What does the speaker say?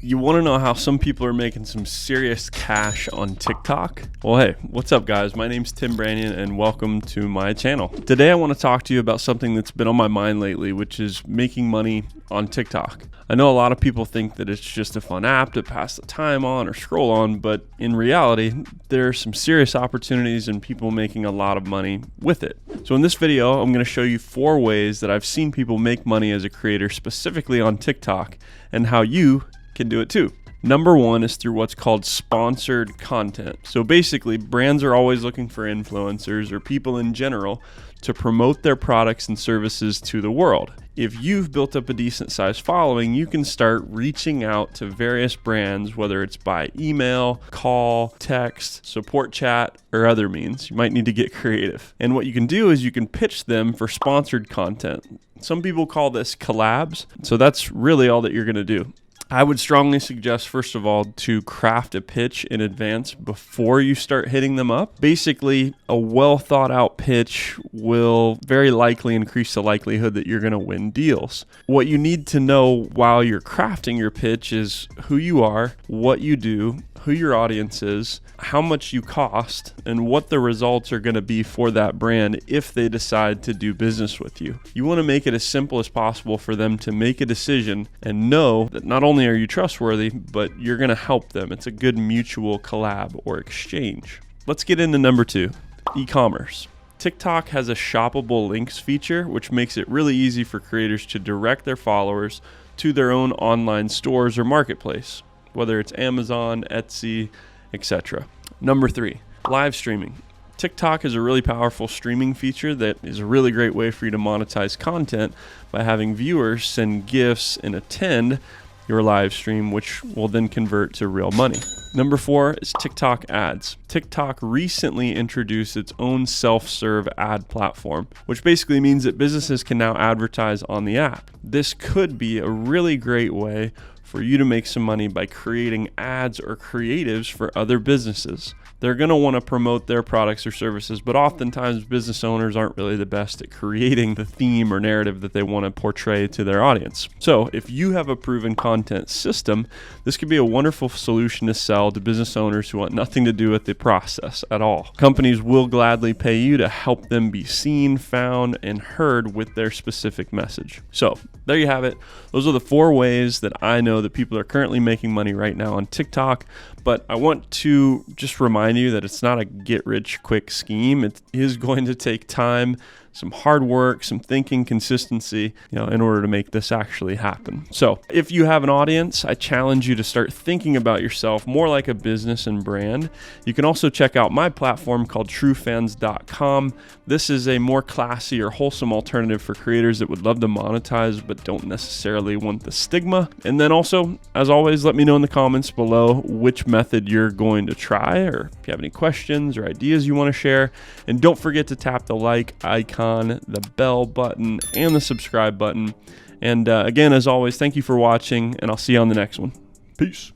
You want to know how some people are making some serious cash on TikTok? Well, hey, what's up guys? My name's Tim Branyan and welcome to my channel. Today I want to talk to you about something that's been on my mind lately, which is making money on TikTok. I know a lot of people think that it's just a fun app to pass the time on or scroll on, but in reality, there are some serious opportunities and people making a lot of money with it. So in this video, I'm going to show you 4 ways that I've seen people make money as a creator specifically on TikTok and how you can do it too. Number 1 is through what's called sponsored content. So basically, brands are always looking for influencers or people in general to promote their products and services to the world. If you've built up a decent sized following, you can start reaching out to various brands, whether it's by email, call, text, support chat, or other means. You might need to get creative. And what you can do is you can pitch them for sponsored content. Some people call this collabs. So that's really all that you're going to do. I would strongly suggest, first of all, to craft a pitch in advance before you start hitting them up. Basically, a well thought out pitch will very likely increase the likelihood that you're going to win deals. What you need to know while you're crafting your pitch is who you are, what you do, who your audience is, how much you cost, and what the results are going to be for that brand if they decide to do business with you. You want to make it as simple as possible for them to make a decision and know that not only are you trustworthy, but you're going to help them. It's a good mutual collab or exchange. Let's get into number 2, e-commerce. TikTok has a shoppable links feature, which makes it really easy for creators to direct their followers to their own online stores or marketplace, whether it's Amazon, Etsy, etc. Number 3, live streaming. TikTok is a really powerful streaming feature that is a really great way for you to monetize content by having viewers send gifts and attend your live stream, which will then convert to real money. Number 4 is TikTok ads. TikTok recently introduced its own self-serve ad platform, which basically means that businesses can now advertise on the app. This could be a really great way for you to make some money by creating ads or creatives for other businesses. They're going to want to promote their products or services, but oftentimes business owners aren't really the best at creating the theme or narrative that they want to portray to their audience. So if you have a proven content system, this could be a wonderful solution to sell to business owners who want nothing to do with the process at all. Companies will gladly pay you to help them be seen, found, and heard with their specific message. So there you have it. Those are the 4 ways that I know that people are currently making money right now on TikTok. But I want to just remind you that it's not a get-rich-quick scheme. It is going to take time, some hard work, some thinking, consistency, in order to make this actually happen. So if you have an audience, I challenge you to start thinking about yourself more like a business and brand. You can also check out my platform called truefans.com. This is a more classy or wholesome alternative for creators that would love to monetize but don't necessarily want the stigma. And then also, as always, let me know in the comments below which method you're going to try, or if you have any questions or ideas you want to share. And don't forget to tap the like icon, the bell button, and the subscribe button. And again, as always, thank you for watching, and I'll see you on the next one. Peace.